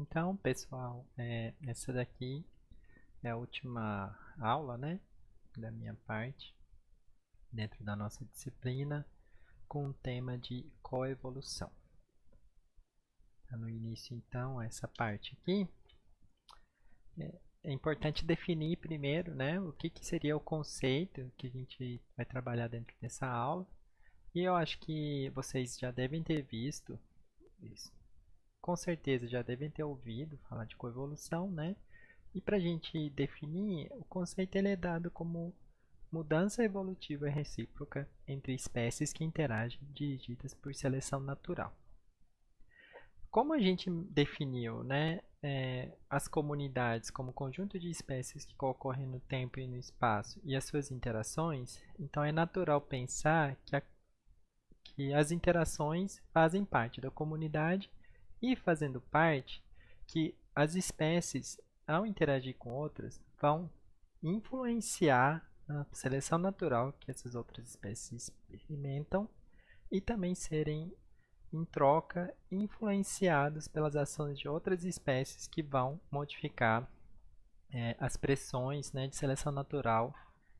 Então, pessoal, essa daqui é a última aula, né, da minha parte, dentro da nossa disciplina, com o tema de coevolução. Tá no início, então, essa parte aqui, é importante definir primeiro, né, o que seria o conceito que a gente vai trabalhar dentro dessa aula. E eu acho que vocês já devem ter visto isso. Com certeza já devem ter ouvido falar de coevolução, né? E para a gente definir, o conceito ele é dado como mudança evolutiva recíproca entre espécies que interagem dirigidas por seleção natural. Como a gente definiu, né, as comunidades como conjunto de espécies que ocorrem no tempo e no espaço e as suas interações, então é natural pensar que as interações fazem parte da comunidade e fazendo parte que as espécies, ao interagir com outras, vão influenciar a seleção natural que essas outras espécies experimentam e também serem, em troca, influenciados pelas ações de outras espécies que vão modificar as pressões, né, de seleção natural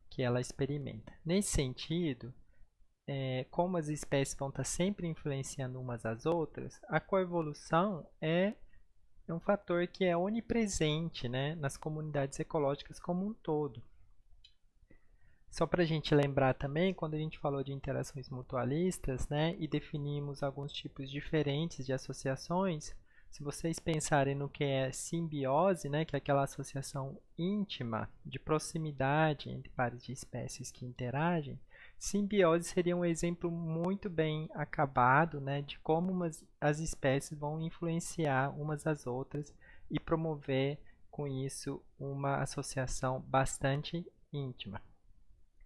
que ela experimenta. Nesse sentido, como as espécies vão estar sempre influenciando umas às outras, a coevolução é um fator que é onipresente, né, nas comunidades ecológicas como um todo. Só para a gente lembrar também, quando a gente falou de interações mutualistas, né, e definimos alguns tipos diferentes de associações, se vocês pensarem no que é simbiose, né, que é aquela associação íntima, de proximidade entre pares de espécies que interagem, simbiose seria um exemplo muito bem acabado, né, de como as espécies vão influenciar umas às outras e promover com isso uma associação bastante íntima.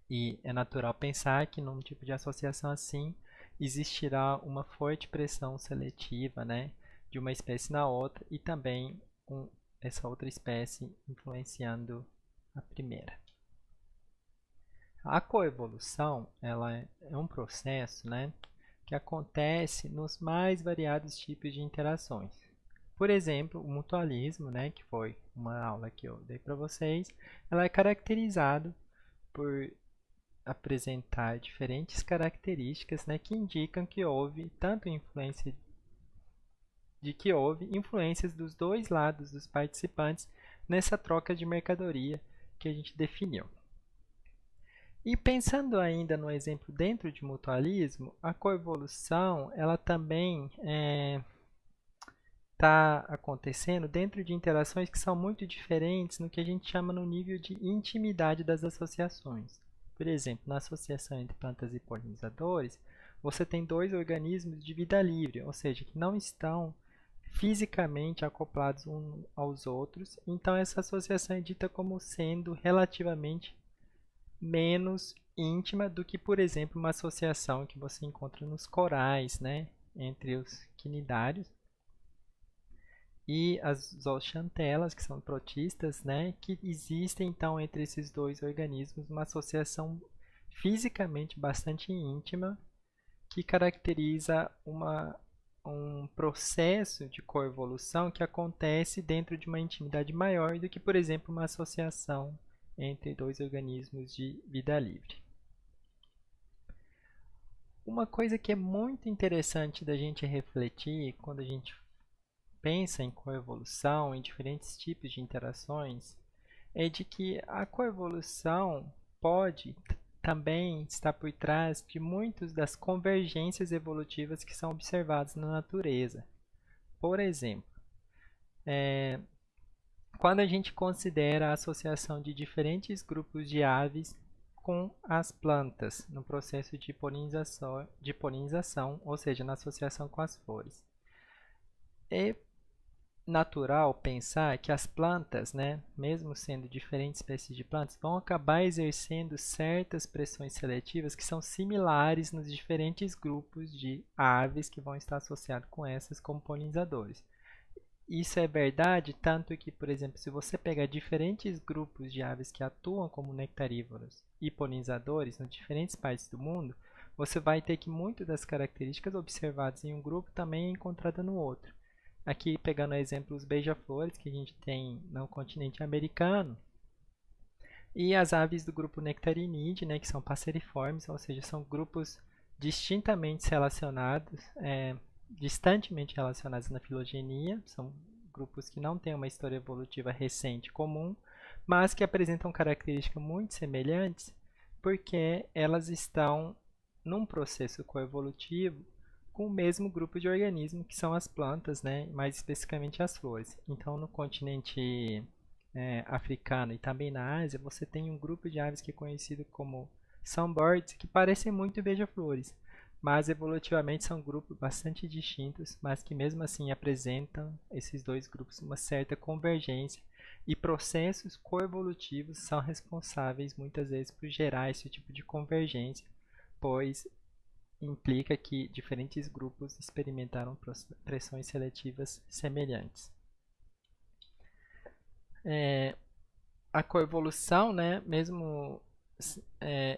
E é natural pensar que num tipo de associação assim existirá uma forte pressão seletiva, né, de uma espécie na outra e também essa outra espécie influenciando a primeira. A coevolução ela é um processo, né, que acontece nos mais variados tipos de interações. Por exemplo, o mutualismo, né, que foi uma aula que eu dei para vocês, ela é caracterizado por apresentar diferentes características, né, que indicam que houve influências dos dois lados dos participantes nessa troca de mercadoria que a gente definiu. E pensando ainda no exemplo dentro de mutualismo, a coevolução ela também está acontecendo dentro de interações que são muito diferentes no que a gente chama no nível de intimidade das associações. Por exemplo, na associação entre plantas e polinizadores, você tem dois organismos de vida livre, ou seja, que não estão fisicamente acoplados uns aos outros, então essa associação é dita como sendo relativamente menos íntima do que, por exemplo, uma associação que você encontra nos corais, né, entre os quinidários e as zooxantelas, que são protistas, né, que existem então entre esses dois organismos uma associação fisicamente bastante íntima que caracteriza um processo de coevolução que acontece dentro de uma intimidade maior do que, por exemplo, uma associação entre dois organismos de vida livre. Uma coisa que é muito interessante da gente refletir quando a gente pensa em coevolução, em diferentes tipos de interações, é de que a coevolução pode também estar por trás de muitas das convergências evolutivas que são observadas na natureza. Por exemplo, quando a gente considera a associação de diferentes grupos de aves com as plantas no processo de polinização, ou seja, na associação com as flores. É natural pensar que as plantas, né, mesmo sendo diferentes espécies de plantas, vão acabar exercendo certas pressões seletivas que são similares nos diferentes grupos de aves que vão estar associados com essas como polinizadores. Isso é verdade, tanto que, por exemplo, se você pegar diferentes grupos de aves que atuam como nectarívoros e polinizadores em diferentes partes do mundo, você vai ter que muitas das características observadas em um grupo também é encontrada no outro. Aqui pegando o exemplo os beija-flores que a gente tem no continente americano, e as aves do grupo Nectarinidae, né, que são passeriformes, ou seja, são grupos distintamente relacionados, distantemente relacionados na filogenia, são grupos que não têm uma história evolutiva recente comum, mas que apresentam características muito semelhantes, porque elas estão num processo coevolutivo com o mesmo grupo de organismos que são as plantas, né, mais especificamente as flores. Então, no continente africano e também na Ásia, você tem um grupo de aves que é conhecido como sunbirds, que parecem muito beija-flores, mas evolutivamente são grupos bastante distintos, mas que mesmo assim apresentam esses dois grupos uma certa convergência e processos coevolutivos são responsáveis muitas vezes por gerar esse tipo de convergência, pois implica que diferentes grupos experimentaram pressões seletivas semelhantes. A coevolução, né, mesmo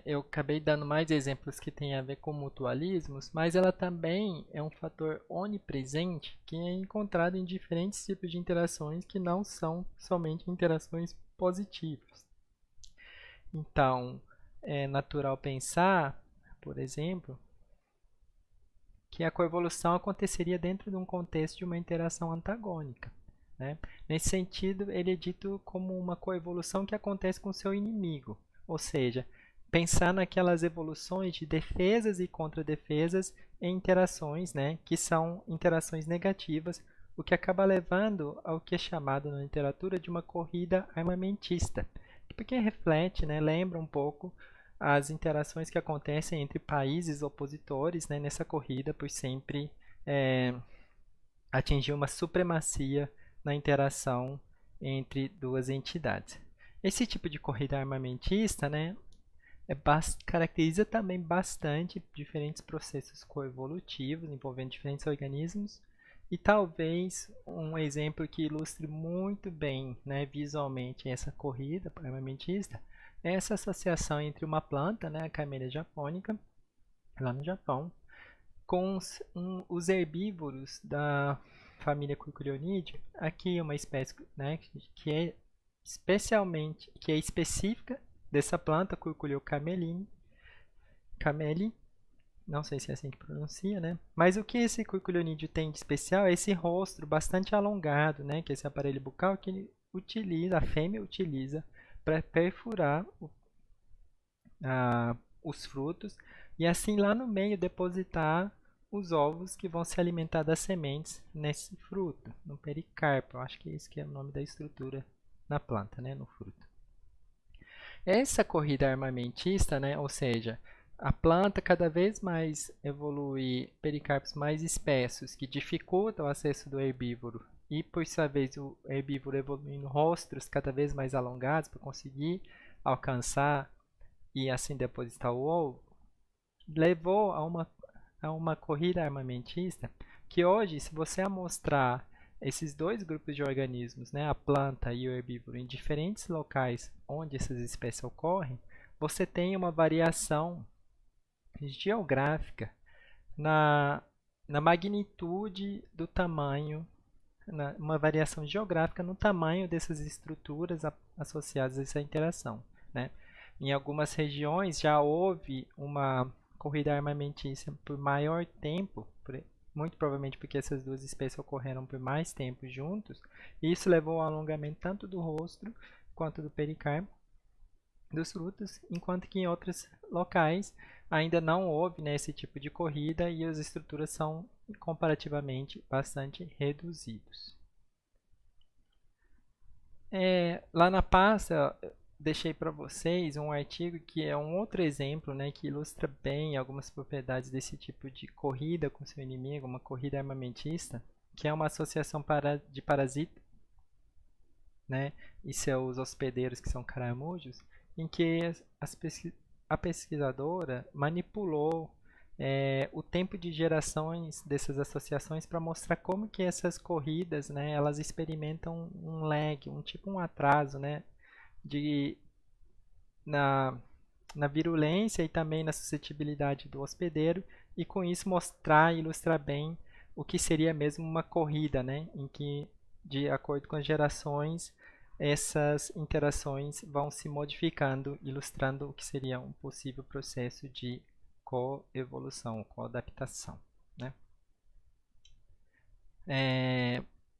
eu acabei dando mais exemplos que têm a ver com mutualismos, mas ela também é um fator onipresente que é encontrado em diferentes tipos de interações que não são somente interações positivas. Então, é natural pensar, por exemplo, que a coevolução aconteceria dentro de um contexto de uma interação antagônica. Né? Nesse sentido, ele é dito como uma coevolução que acontece com seu inimigo, ou seja, pensar naquelas evoluções de defesas e contradefesas em interações, né, que são interações negativas, o que acaba levando ao que é chamado na literatura de uma corrida armamentista, porque reflete, né, lembra um pouco as interações que acontecem entre países opositores, né, nessa corrida por sempre atingir uma supremacia na interação entre duas entidades. Esse tipo de corrida armamentista, né, caracteriza também bastante diferentes processos coevolutivos envolvendo diferentes organismos e talvez um exemplo que ilustre muito bem, né, visualmente essa corrida armamentista é essa associação entre uma planta, né, a Camellia japonica, lá no Japão, com os herbívoros da família Curculionidae. Aqui uma espécie, né, que é específica dessa planta, Curculio camelii, não sei se é assim que pronuncia, né? Mas o que esse curculionídeo tem de especial é esse rosto bastante alongado, né? Que é esse aparelho bucal que ele utiliza, a fêmea utiliza para perfurar os frutos e assim lá no meio depositar os ovos que vão se alimentar das sementes nesse fruto, no pericarpo. Eu acho que esse que é o nome da estrutura na planta, né? No fruto. Essa corrida armamentista, né? Ou seja, a planta cada vez mais evolui pericarpos mais espessos que dificultam o acesso do herbívoro e, por sua vez, o herbívoro evoluindo rostros cada vez mais alongados para conseguir alcançar e assim depositar o ovo, levou a uma corrida armamentista que hoje, se você amostrar esses dois grupos de organismos, né, a planta e o herbívoro, em diferentes locais onde essas espécies ocorrem, você tem uma variação geográfica na magnitude do tamanho, uma variação geográfica no tamanho dessas estruturas associadas a essa interação. Né? Em algumas regiões já houve uma corrida armamentista por maior tempo, muito provavelmente porque essas duas espécies ocorreram por mais tempo juntos, e isso levou ao alongamento tanto do rosto quanto do pericarpo dos frutos, enquanto que em outros locais ainda não houve, né, esse tipo de corrida e as estruturas são comparativamente bastante reduzidos. Lá na pasta deixei para vocês um artigo que é um outro exemplo, né, que ilustra bem algumas propriedades desse tipo de corrida com seu inimigo, uma corrida armamentista, que é uma associação de parasitas, né, e seus hospedeiros, que são caramujos, em que a pesquisadora manipulou o tempo de gerações dessas associações para mostrar como que essas corridas, né, elas experimentam um lag, um atraso, né, de, na, na virulência e também na suscetibilidade do hospedeiro, e com isso mostrar e ilustrar bem o que seria mesmo uma corrida, né? Em que, de acordo com as gerações, essas interações vão se modificando, ilustrando o que seria um possível processo de coevolução, coadaptação, né?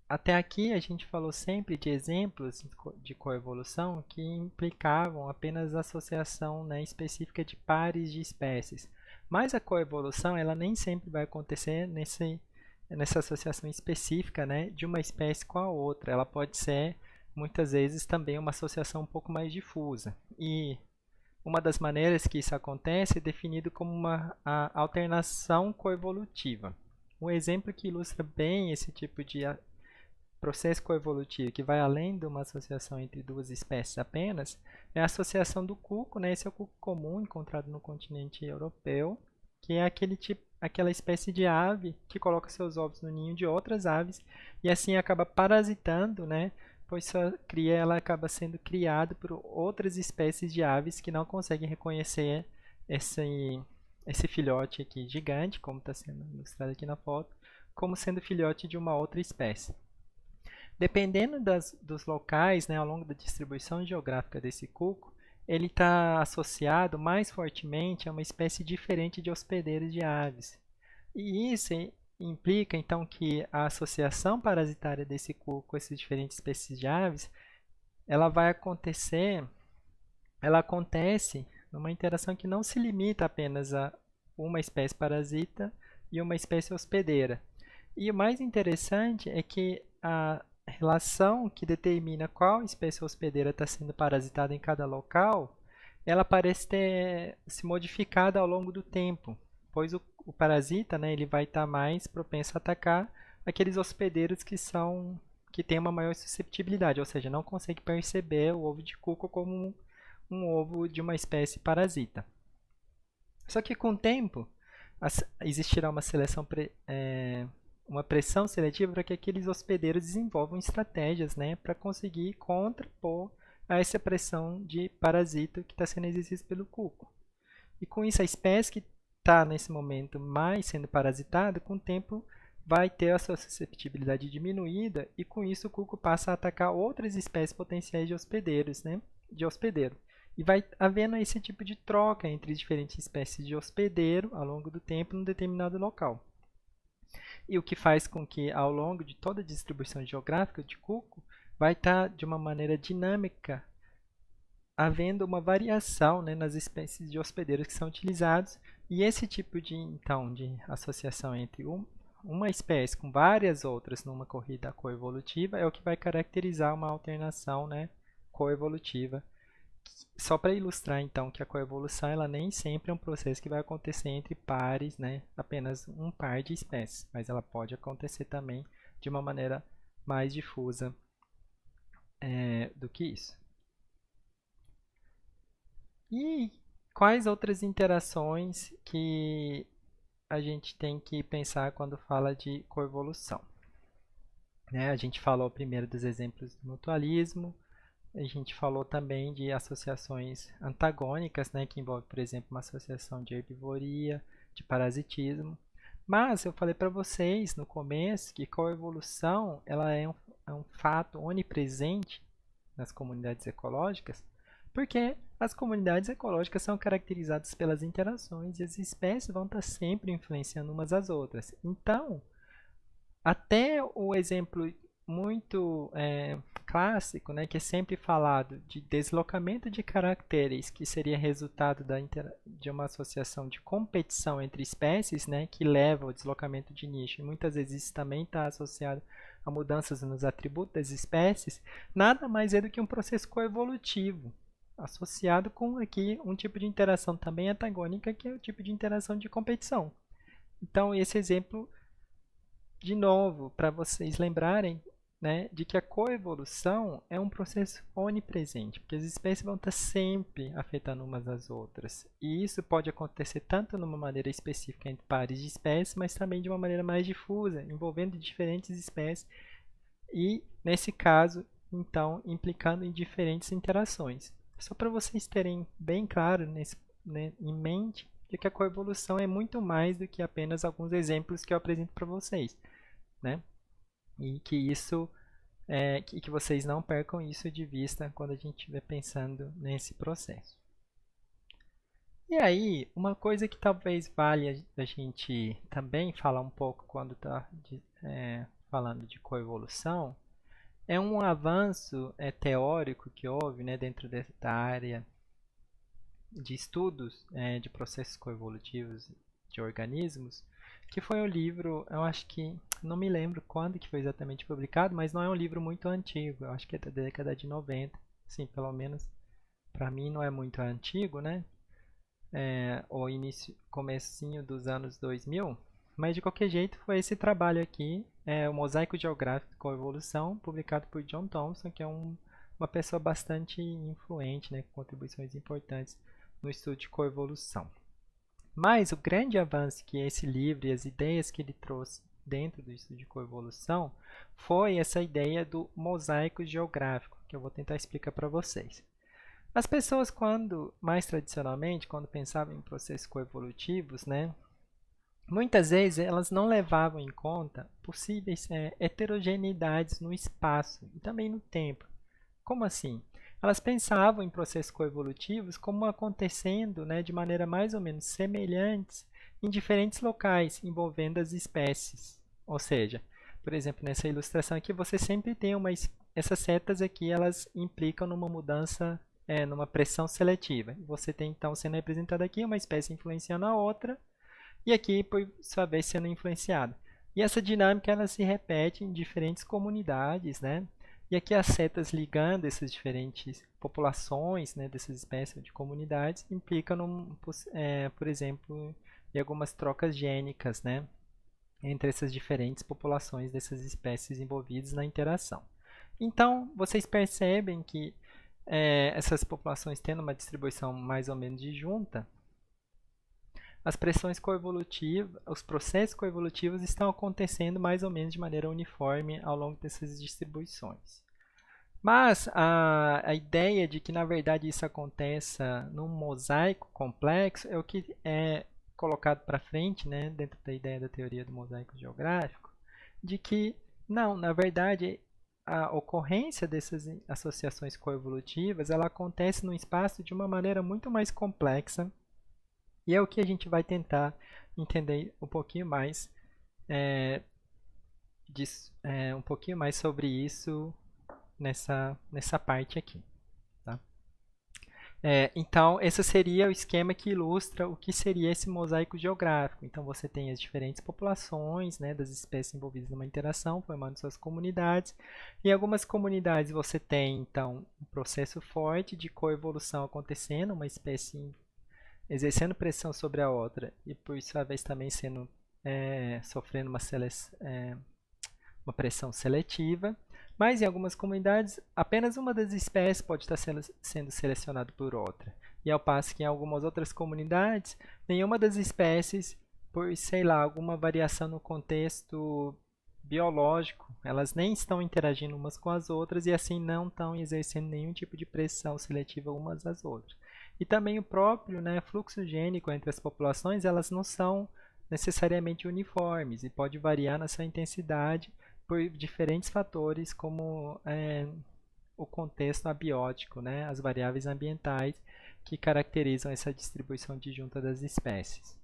Até aqui a gente falou sempre de exemplos de coevolução que implicavam apenas a associação, né, específica de pares de espécies. Mas a coevolução ela nem sempre vai acontecer nessa associação específica, né, de uma espécie com a outra. Ela pode ser, muitas vezes, também uma associação um pouco mais difusa. E uma das maneiras que isso acontece é definido como a alternação coevolutiva. Um exemplo que ilustra bem esse tipo de processo coevolutivo que vai além de uma associação entre duas espécies apenas, é a associação do cuco, né? Esse é o cuco comum encontrado no continente europeu, que é aquela espécie de ave que coloca seus ovos no ninho de outras aves e assim acaba parasitando, né? Pois sua cria ela acaba sendo criada por outras espécies de aves que não conseguem reconhecer esse filhote aqui gigante, como está sendo ilustrado aqui na foto, como sendo filhote de uma outra espécie. Dependendo dos locais, né, ao longo da distribuição geográfica desse cuco, ele está associado mais fortemente a uma espécie diferente de hospedeiros de aves. E isso implica, então, que a associação parasitária desse cuco com essas diferentes espécies de aves, ela acontece numa interação que não se limita apenas a uma espécie parasita e uma espécie hospedeira. E o mais interessante é que a relação que determina qual espécie hospedeira está sendo parasitada em cada local, ela parece ter se modificado ao longo do tempo, pois o parasita, né, ele vai estar mais propenso a atacar aqueles hospedeiros que têm uma maior susceptibilidade, ou seja, não consegue perceber o ovo de cuco como um ovo de uma espécie parasita. Só que com o tempo existirá uma pressão seletiva para que aqueles hospedeiros desenvolvam estratégias, né, para conseguir contrapor a essa pressão de parasita que está sendo exercida pelo cuco. E com isso, a espécie que está nesse momento mais sendo parasitada, com o tempo vai ter a sua susceptibilidade diminuída e com isso o cuco passa a atacar outras espécies potenciais de hospedeiros, né, de hospedeiro. E vai havendo esse tipo de troca entre diferentes espécies de hospedeiro ao longo do tempo em um determinado local. E o que faz com que, ao longo de toda a distribuição geográfica de cuco, vai estar de uma maneira dinâmica, havendo uma variação, né, nas espécies de hospedeiros que são utilizados. E esse tipo de associação entre uma espécie com várias outras numa corrida coevolutiva é o que vai caracterizar uma alternação, né, coevolutiva. Só para ilustrar então que a coevolução ela nem sempre é um processo que vai acontecer entre pares, né, apenas um par de espécies, mas ela pode acontecer também de uma maneira mais difusa do que isso. E quais outras interações que a gente tem que pensar quando fala de coevolução? A gente falou primeiro dos exemplos do mutualismo, a gente falou também de associações antagônicas, né, que envolve, por exemplo, uma associação de herbivoria, de parasitismo. Mas eu falei para vocês no começo que coevolução ela é um fato onipresente nas comunidades ecológicas, porque as comunidades ecológicas são caracterizadas pelas interações e as espécies vão estar sempre influenciando umas às outras. Então, até o exemplo muito clássico, né, que é sempre falado de deslocamento de caracteres, que seria resultado de uma associação de competição entre espécies, né, que leva ao deslocamento de nicho, e muitas vezes isso também está associado a mudanças nos atributos das espécies, nada mais é do que um processo coevolutivo, associado com aqui um tipo de interação também antagônica, que é o tipo de interação de competição. Então, esse exemplo, de novo, para vocês lembrarem, né, de que a coevolução é um processo onipresente, porque as espécies vão estar sempre afetando umas às outras. E isso pode acontecer tanto numa maneira específica entre pares de espécies, mas também de uma maneira mais difusa, envolvendo diferentes espécies e, nesse caso, então, implicando em diferentes interações. Só para vocês terem bem claro em mente de que a coevolução é muito mais do que apenas alguns exemplos que eu apresento para vocês. né? E que isso que vocês não percam isso de vista quando a gente estiver pensando nesse processo. E aí, uma coisa que talvez valha a gente também falar um pouco quando está falando de coevolução é um avanço teórico que houve, né, dentro da área de estudos de processos coevolutivos de organismos, que foi um livro, eu acho que, não me lembro quando que foi exatamente publicado, mas não é um livro muito antigo, eu acho que é da década de 90, sim, pelo menos para mim não é muito antigo, né? O início, comecinho dos anos 2000, mas de qualquer jeito foi esse trabalho aqui, o Mosaico Geográfico de Coevolução, publicado por John Thomson, que é uma pessoa bastante influente, né, com contribuições importantes no estudo de coevolução. Mas o grande avanço que esse livro e as ideias que ele trouxe dentro do estudo de coevolução foi essa ideia do mosaico geográfico, que eu vou tentar explicar para vocês. As pessoas, mais tradicionalmente, quando pensavam em processos coevolutivos, né, muitas vezes elas não levavam em conta possíveis heterogeneidades no espaço e também no tempo. Como assim? Elas pensavam em processos coevolutivos como acontecendo, né, de maneira mais ou menos semelhantes em diferentes locais envolvendo as espécies. Ou seja, por exemplo, nessa ilustração aqui você sempre tem essas setas aqui, elas implicam numa mudança, numa pressão seletiva. Você tem então sendo representada aqui uma espécie influenciando a outra e aqui, por sua vez, sendo influenciada. E essa dinâmica ela se repete em diferentes comunidades, né? E aqui as setas ligando essas diferentes populações, né, dessas espécies de comunidades, implicam, por exemplo, em algumas trocas gênicas, né, entre essas diferentes populações dessas espécies envolvidas na interação. Então, vocês percebem que essas populações tendo uma distribuição mais ou menos disjunta, as pressões coevolutivas, os processos coevolutivos estão acontecendo mais ou menos de maneira uniforme ao longo dessas distribuições. Mas a ideia de que, na verdade, isso aconteça num mosaico complexo é o que é colocado para frente, né, dentro da ideia da teoria do mosaico geográfico, de que, não, na verdade, a ocorrência dessas associações coevolutivas ela acontece no espaço de uma maneira muito mais complexa e é o que a gente vai tentar entender um pouquinho mais, um pouquinho mais sobre isso nessa parte aqui. Tá? Então, esse seria o esquema que ilustra o que seria esse mosaico geográfico. Então, você tem as diferentes populações, né, das espécies envolvidas numa interação, formando suas comunidades. Em algumas comunidades você tem, então, um processo forte de coevolução acontecendo, uma espécie exercendo pressão sobre a outra e, por sua vez, também sofrendo uma pressão seletiva. Mas em algumas comunidades, apenas uma das espécies pode estar sendo selecionada por outra. E ao passo que em algumas outras comunidades, nenhuma das espécies, por, sei lá, alguma variação no contexto biológico, elas nem estão interagindo umas com as outras e assim não estão exercendo nenhum tipo de pressão seletiva umas às outras. E também o próprio, né, fluxo gênico entre as populações, elas não são necessariamente uniformes e pode variar na sua intensidade por diferentes fatores, como o contexto abiótico, né? As variáveis ambientais que caracterizam essa distribuição disjunta das espécies.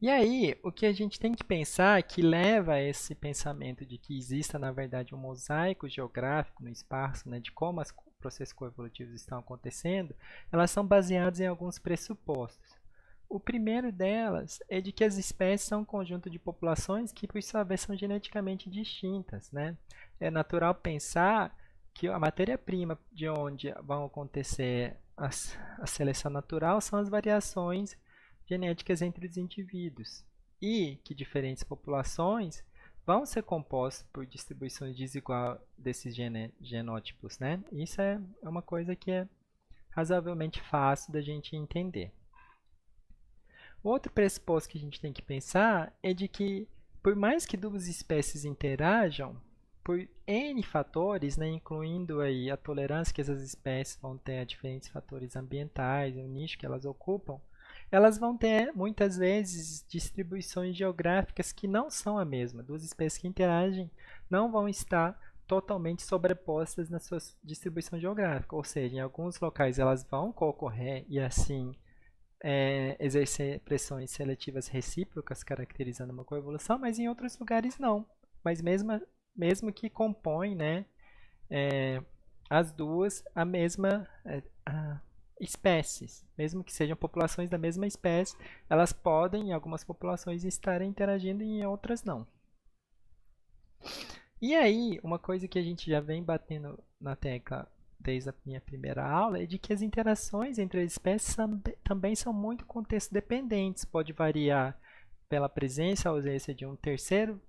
E aí, o que a gente tem que pensar que leva a esse pensamento de que exista, na verdade, um mosaico geográfico no espaço, né, de como os processos coevolutivos estão acontecendo, elas são baseadas em alguns pressupostos. O primeiro delas é de que as espécies são um conjunto de populações que, por sua vez, são geneticamente distintas, né? É natural pensar que a matéria-prima de onde vão acontecer a seleção natural são as variações genéticas entre os indivíduos e que diferentes populações vão ser compostas por distribuições desiguais desses genótipos, né? Isso é uma coisa que é razoavelmente fácil da gente entender. Outro pressuposto que a gente tem que pensar é de que, por mais que duas espécies interajam, por N fatores, né, incluindo aí a tolerância que essas espécies vão ter a diferentes fatores ambientais, o nicho que elas ocupam, elas vão ter, muitas vezes, distribuições geográficas que não são a mesma. Duas espécies que interagem não vão estar totalmente sobrepostas na sua distribuição geográfica, ou seja, em alguns locais elas vão concorrer e assim exercer pressões seletivas recíprocas, caracterizando uma coevolução, mas em outros lugares não. Mas mesmo que compõem, né, as duas a mesma espécies, mesmo que sejam populações da mesma espécie, elas podem, em algumas populações, estarem interagindo e em outras não. E aí, uma coisa que a gente já vem batendo na tecla desde a minha primeira aula é de que as interações entre as espécies também são muito contexto dependentes. Pode variar pela presença ou ausência de um terceiro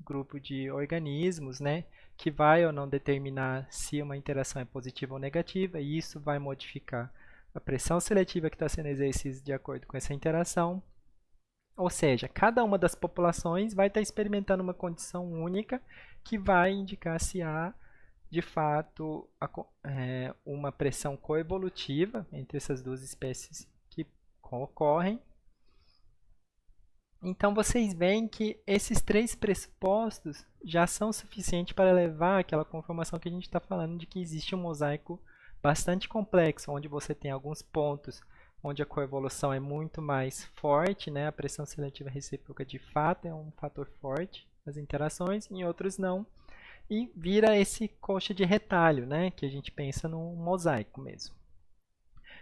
grupo de organismos, né, que vai ou não determinar se uma interação é positiva ou negativa, e isso vai modificar a pressão seletiva que está sendo exercida de acordo com essa interação. Ou seja, cada uma das populações vai estar experimentando uma condição única que vai indicar se há, de fato, uma pressão coevolutiva entre essas duas espécies que ocorrem. Então, vocês veem que esses três pressupostos já são suficientes para levar àquela conformação que a gente está falando de que existe um mosaico bastante complexo, onde você tem alguns pontos onde a coevolução é muito mais forte, né? A pressão seletiva recíproca de fato é um fator forte nas interações, em outros não, e vira esse coxa de retalho, né? Que a gente pensa num mosaico mesmo.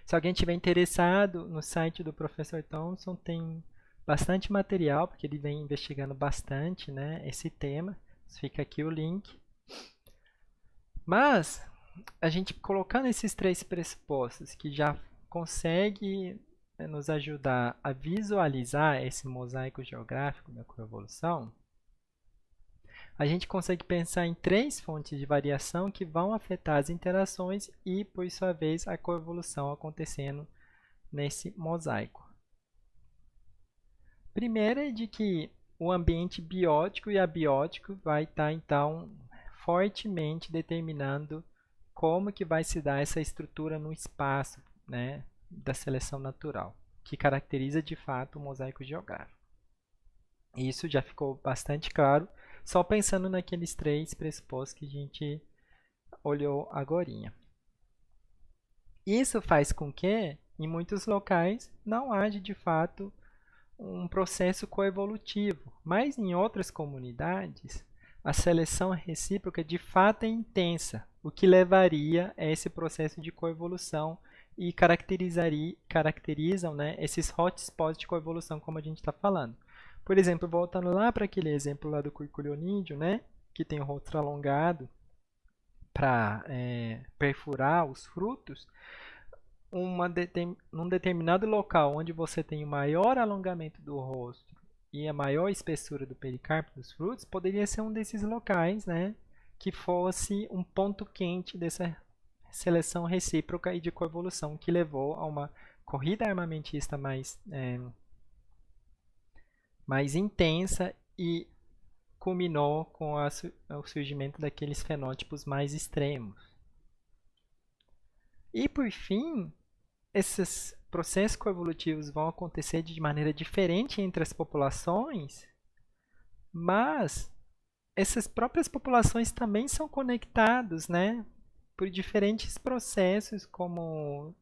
Se alguém tiver interessado, no site do professor Thomson tem bastante material, porque ele vem investigando bastante, né, esse tema. Fica aqui o link. Mas a gente colocando esses três pressupostos que já consegue nos ajudar a visualizar esse mosaico geográfico da coevolução, a gente consegue pensar em três fontes de variação que vão afetar as interações e, por sua vez, a coevolução acontecendo nesse mosaico. Primeiro é de que o ambiente biótico e abiótico vai estar, então, fortemente determinando como que vai se dar essa estrutura no espaço, né, da seleção natural, que caracteriza, de fato, o mosaico geográfico. Isso já ficou bastante claro, só pensando naqueles três pressupostos que a gente olhou agorinha. Isso faz com que, em muitos locais, não haja, de fato, um processo coevolutivo, mas em outras comunidades, a seleção recíproca de fato é intensa, o que levaria a esse processo de coevolução e caracterizam, né, esses hotspots de coevolução, como a gente está falando. Por exemplo, voltando lá para aquele exemplo lá do cuiculionídeo, né, que tem o rosto alongado para perfurar os frutos, num determinado local onde você tem o maior alongamento do rosto e a maior espessura do pericarpo dos frutos, poderia ser um desses locais, né, que fosse um ponto quente dessa seleção recíproca e de coevolução que levou a uma corrida armamentista mais intensa e culminou com o surgimento daqueles fenótipos mais extremos. E, por fim, esses processos coevolutivos vão acontecer de maneira diferente entre as populações, mas essas próprias populações também são conectadas, né, por diferentes processos, como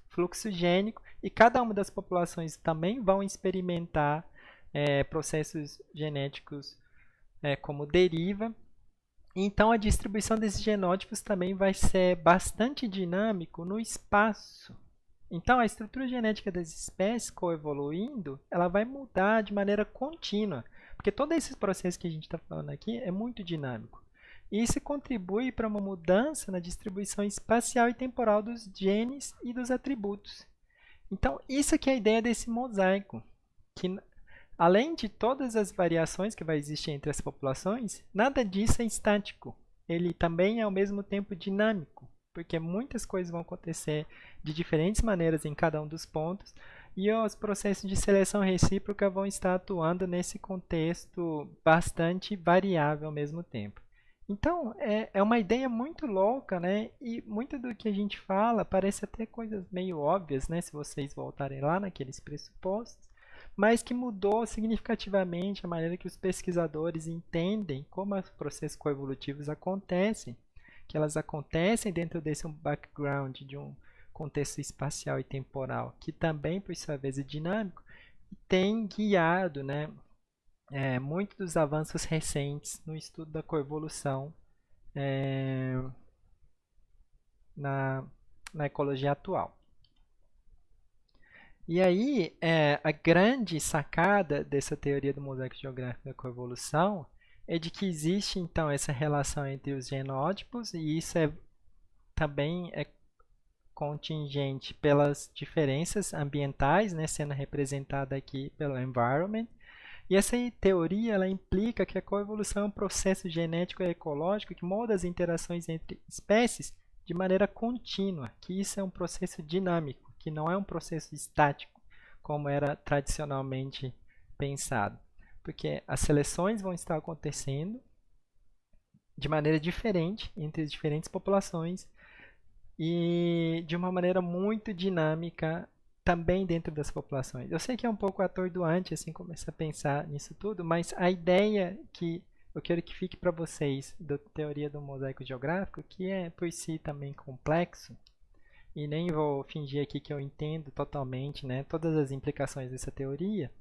fluxo gênico, e cada uma das populações também vão experimentar processos genéticos como deriva. Então, a distribuição desses genótipos também vai ser bastante dinâmico no espaço. Então, a estrutura genética das espécies coevoluindo, ela vai mudar de maneira contínua, porque todo esse processo que a gente está falando aqui é muito dinâmico. E isso contribui para uma mudança na distribuição espacial e temporal dos genes e dos atributos. Então, isso aqui é a ideia desse mosaico, que além de todas as variações que vai existir entre as populações, nada disso é estático. Ele também é ao mesmo tempo dinâmico, porque muitas coisas vão acontecer de diferentes maneiras em cada um dos pontos, e os processos de seleção recíproca vão estar atuando nesse contexto bastante variável ao mesmo tempo. Então, é uma ideia muito louca, né? E muito do que a gente fala parece até coisas meio óbvias, né? Se vocês voltarem lá naqueles pressupostos, mas que mudou significativamente a maneira que os pesquisadores entendem como os processos coevolutivos acontecem, que elas acontecem dentro desse background de um contexto espacial e temporal, que também, por sua vez, é dinâmico, e tem guiado, né, muitos dos avanços recentes no estudo da coevolução é, na, na ecologia atual. E aí, a grande sacada dessa teoria do mosaico geográfico da coevolução é de que existe, então, essa relação entre os genótipos, e isso também é contingente pelas diferenças ambientais, né, sendo representada aqui pelo environment. E essa teoria ela implica que a coevolução é um processo genético e ecológico que molda as interações entre espécies de maneira contínua, que isso é um processo dinâmico, que não é um processo estático, como era tradicionalmente pensado. Porque as seleções vão estar acontecendo de maneira diferente entre as diferentes populações e de uma maneira muito dinâmica também dentro das populações. Eu sei que é um pouco atordoante assim começar a pensar nisso tudo, mas a ideia que eu quero que fique para vocês da teoria do mosaico geográfico, que é por si também complexo, e nem vou fingir aqui que eu entendo totalmente, né, todas as implicações dessa teoria,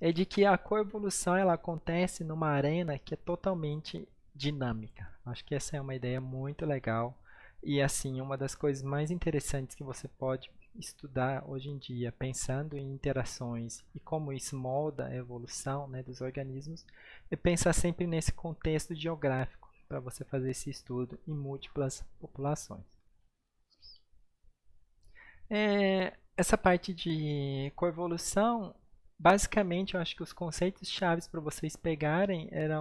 é de que a coevolução ela acontece numa arena que é totalmente dinâmica. Acho que essa é uma ideia muito legal e assim uma das coisas mais interessantes que você pode estudar hoje em dia, pensando em interações e como isso molda a evolução, né, dos organismos, é pensar sempre nesse contexto geográfico para você fazer esse estudo em múltiplas populações. Essa parte de coevolução, basicamente, eu acho que os conceitos chaves para vocês pegarem era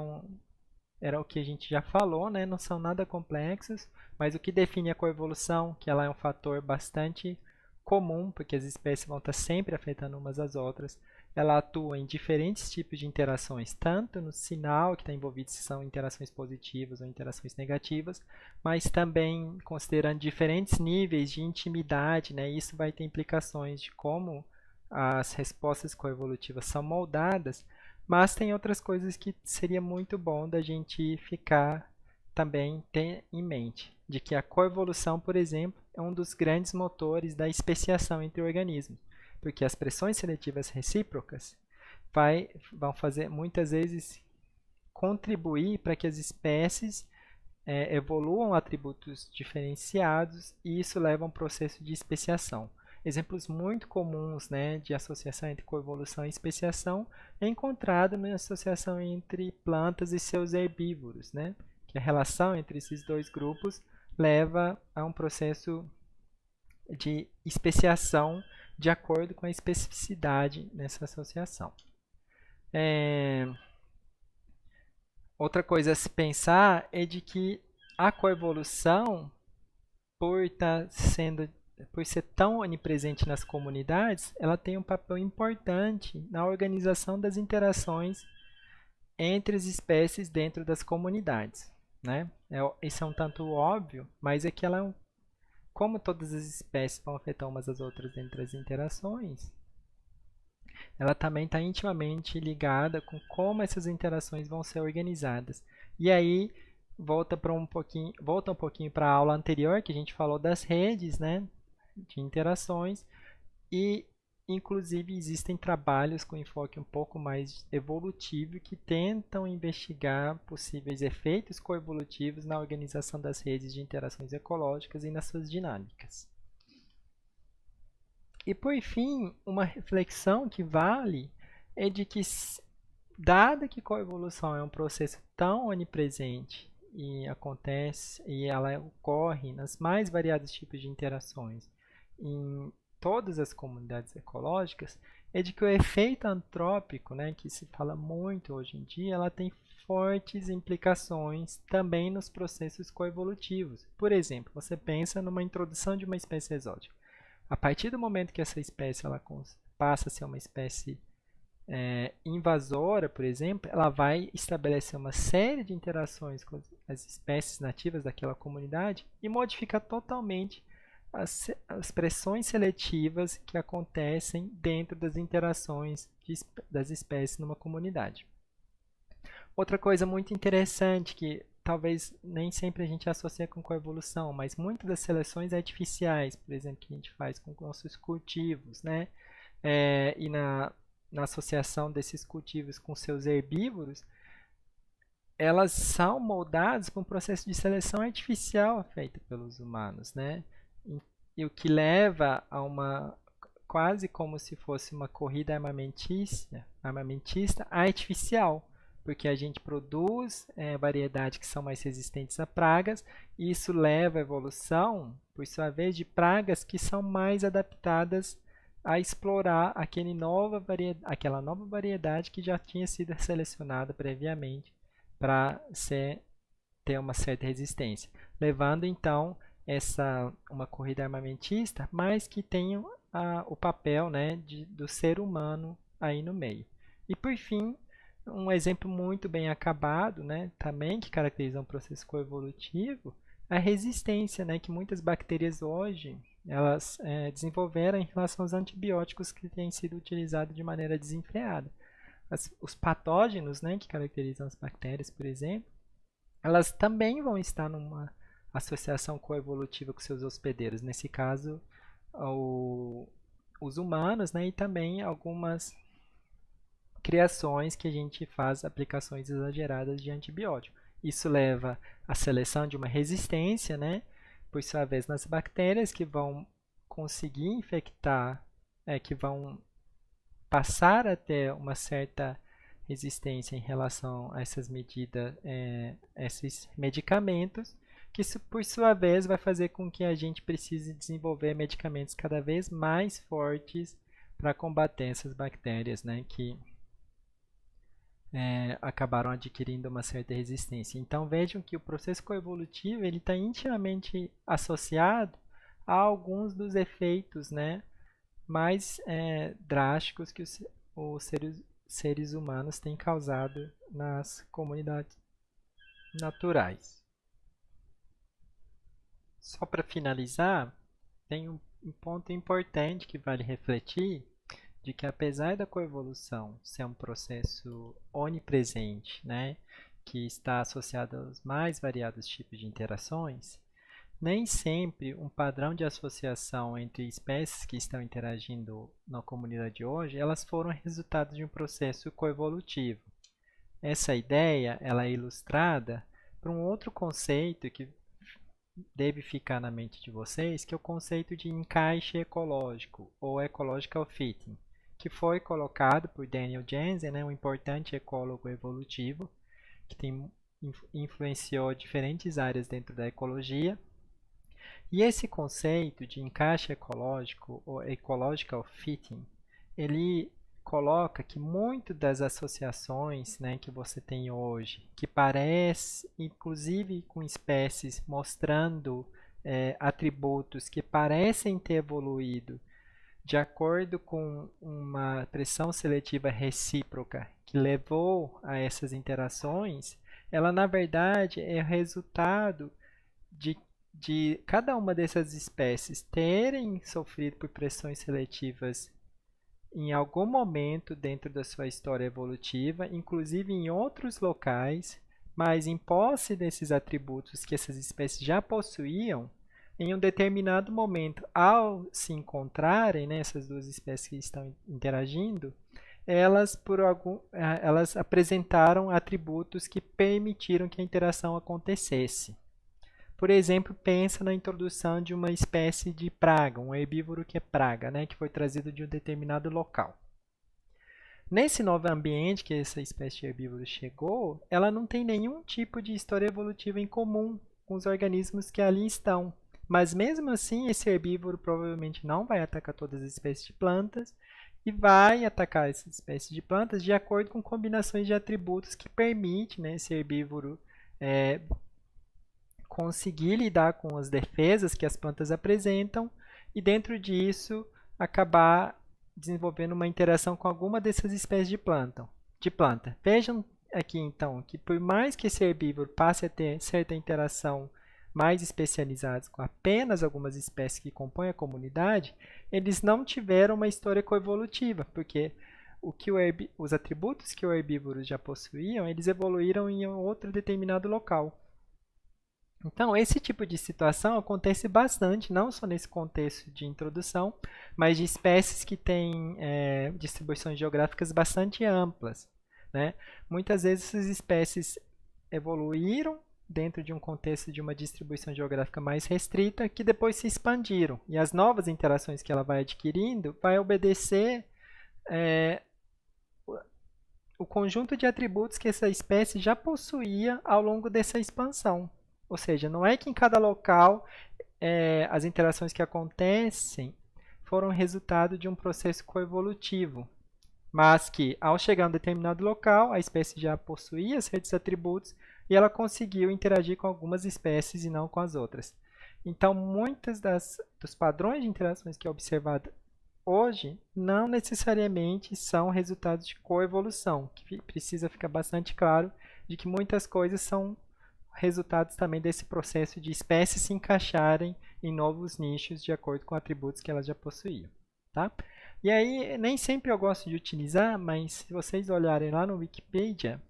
o que a gente já falou, né? Não são nada complexos, mas o que define a coevolução, que ela é um fator bastante comum, porque as espécies vão estar sempre afetando umas às outras. Ela atua em diferentes tipos de interações, tanto no sinal que está envolvido, se são interações positivas ou interações negativas, mas também considerando diferentes níveis de intimidade, né? Isso vai ter implicações de como as respostas coevolutivas são moldadas, mas tem outras coisas que seria muito bom da gente ficar também ter em mente, de que a coevolução, por exemplo, é um dos grandes motores da especiação entre organismos, porque as pressões seletivas recíprocas vão fazer muitas vezes contribuir para que as espécies evoluam atributos diferenciados e isso leva a um processo de especiação. Exemplos muito comuns, né, de associação entre coevolução e especiação é encontrado na associação entre plantas e seus herbívoros, né, que a relação entre esses dois grupos leva a um processo de especiação de acordo com a especificidade nessa associação. Outra coisa a se pensar é de que a coevolução, por ser tão onipresente nas comunidades, ela tem um papel importante na organização das interações entre as espécies dentro das comunidades, né? Isso é um tanto óbvio, mas é que como todas as espécies vão afetar umas às outras dentro das interações, ela também está intimamente ligada com como essas interações vão ser organizadas. E aí volta um pouquinho para a aula anterior que a gente falou das redes, né, de interações e inclusive existem trabalhos com enfoque um pouco mais evolutivo que tentam investigar possíveis efeitos coevolutivos na organização das redes de interações ecológicas e nas suas dinâmicas. E por fim, uma reflexão que vale é de que, dada que coevolução é um processo tão onipresente e acontece e ela ocorre nas mais variados tipos de interações em todas as comunidades ecológicas, é de que o efeito antrópico, né, que se fala muito hoje em dia, ela tem fortes implicações também nos processos coevolutivos. Por exemplo, você pensa numa introdução de uma espécie exótica. A partir do momento que essa espécie ela passa a ser uma espécie invasora, por exemplo, ela vai estabelecer uma série de interações com as espécies nativas daquela comunidade e modificar totalmente as pressões seletivas que acontecem dentro das interações das espécies numa comunidade. Outra coisa muito interessante que talvez nem sempre a gente associa com coevolução, mas muitas das seleções artificiais, por exemplo, que a gente faz com nossos cultivos, né? E na associação desses cultivos com seus herbívoros, elas são moldadas por um processo de seleção artificial feito pelos humanos, né? E o que leva a uma quase como se fosse uma corrida armamentista artificial, porque a gente produz variedades que são mais resistentes a pragas, e isso leva à evolução, por sua vez, de pragas que são mais adaptadas a explorar aquela nova variedade que já tinha sido selecionada previamente para ter uma certa resistência, levando então uma corrida armamentista, mas que tenha o papel, né, do ser humano aí no meio. E por fim, um exemplo muito bem acabado, né, também que caracteriza um processo coevolutivo, a resistência, né, que muitas bactérias hoje elas desenvolveram em relação aos antibióticos que têm sido utilizados de maneira desenfreada. Os patógenos, né, que caracterizam as bactérias, por exemplo, elas também vão estar numa associação coevolutiva com seus hospedeiros. Nesse caso, os humanos, né, e também algumas criações que a gente faz aplicações exageradas de antibiótico. Isso leva à seleção de uma resistência, né, por sua vez, nas bactérias que vão conseguir infectar, que vão passar a ter uma certa resistência em relação a essas medidas, esses medicamentos, que isso, por sua vez, vai fazer com que a gente precise desenvolver medicamentos cada vez mais fortes para combater essas bactérias, né, que acabaram adquirindo uma certa resistência. Então vejam que o processo coevolutivo ele está intimamente associado a alguns dos efeitos, né, mais drásticos que os seres humanos têm causado nas comunidades naturais. Só para finalizar, tem um ponto importante que vale refletir, de que apesar da coevolução ser um processo onipresente, né, que está associado aos mais variados tipos de interações, nem sempre um padrão de associação entre espécies que estão interagindo na comunidade hoje, elas foram resultado de um processo coevolutivo. Essa ideia ela é ilustrada por um outro conceito que deve ficar na mente de vocês, que é o conceito de encaixe ecológico, ou ecological fitting, que foi colocado por Daniel Jensen, né, um importante ecólogo evolutivo, que influenciou diferentes áreas dentro da ecologia. E esse conceito de encaixe ecológico, ou ecological fitting, ele coloca que muito das associações, né, que você tem hoje, que parece, inclusive com espécies mostrando atributos que parecem ter evoluído de acordo com uma pressão seletiva recíproca que levou a essas interações, ela na verdade é resultado de cada uma dessas espécies terem sofrido por pressões seletivas em algum momento dentro da sua história evolutiva, inclusive em outros locais, mas em posse desses atributos que essas espécies já possuíam, em um determinado momento, ao se encontrarem, né, essas duas espécies que estão interagindo, elas apresentaram atributos que permitiram que a interação acontecesse. Por exemplo, pensa na introdução de uma espécie de praga, um herbívoro que é praga, né, que foi trazido de um determinado local. Nesse novo ambiente que essa espécie de herbívoro chegou, ela não tem nenhum tipo de história evolutiva em comum com os organismos que ali estão. Mas mesmo assim, esse herbívoro provavelmente não vai atacar todas as espécies de plantas e vai atacar essas espécies de plantas de acordo com combinações de atributos que permitem, né, esse herbívoro conseguir lidar com as defesas que as plantas apresentam e dentro disso acabar desenvolvendo uma interação com alguma dessas espécies de planta. Vejam aqui então que por mais que esse herbívoro passe a ter certa interação mais especializados com apenas algumas espécies que compõem a comunidade, eles não tiveram uma história coevolutiva, porque os atributos que o herbívoro já possuíam, eles evoluíram em outro determinado local. Então, esse tipo de situação acontece bastante, não só nesse contexto de introdução, mas de espécies que têm distribuições geográficas bastante amplas, né? Muitas vezes essas espécies evoluíram dentro de um contexto de uma distribuição geográfica mais restrita, que depois se expandiram. E as novas interações que ela vai adquirindo vai obedecer o conjunto de atributos que essa espécie já possuía ao longo dessa expansão. Ou seja, não é que em cada local as interações que acontecem foram resultado de um processo coevolutivo, mas que ao chegar a um determinado local, a espécie já possuía certos atributos e ela conseguiu interagir com algumas espécies e não com as outras. Então, muitos dos padrões de interações que é observado hoje não necessariamente são resultados de coevolução, que precisa ficar bastante claro de que muitas coisas são resultados também desse processo de espécies se encaixarem em novos nichos de acordo com atributos que elas já possuíam. Tá? E aí, nem sempre eu gosto de utilizar, mas se vocês olharem lá no Wikipedia,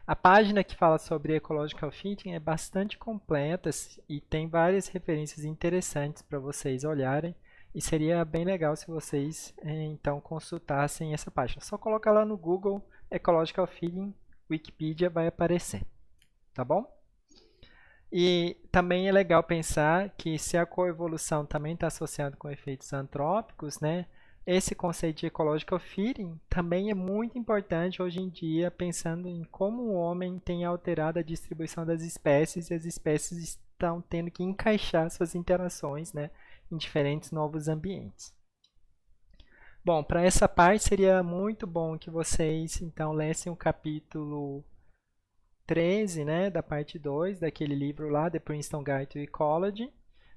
a página que fala sobre Ecological Fitting é bastante completa e tem várias referências interessantes para vocês olharem. E seria bem legal se vocês então consultassem essa página. Só colocar lá no Google Ecological Fitting, Wikipedia vai aparecer. Tá bom? E também é legal pensar que se a coevolução também está associada com efeitos antrópicos, né? Esse conceito de ecological fitting também é muito importante hoje em dia, pensando em como o homem tem alterado a distribuição das espécies e as espécies estão tendo que encaixar suas interações, né, em diferentes novos ambientes. Bom, para essa parte seria muito bom que vocês então lessem o capítulo 13, né, da parte 2 daquele livro lá, The Princeton Guide to Ecology,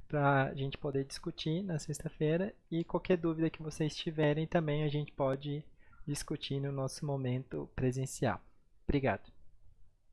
para a gente poder discutir na sexta-feira. E qualquer dúvida que vocês tiverem também a gente pode discutir no nosso momento presencial. Obrigado.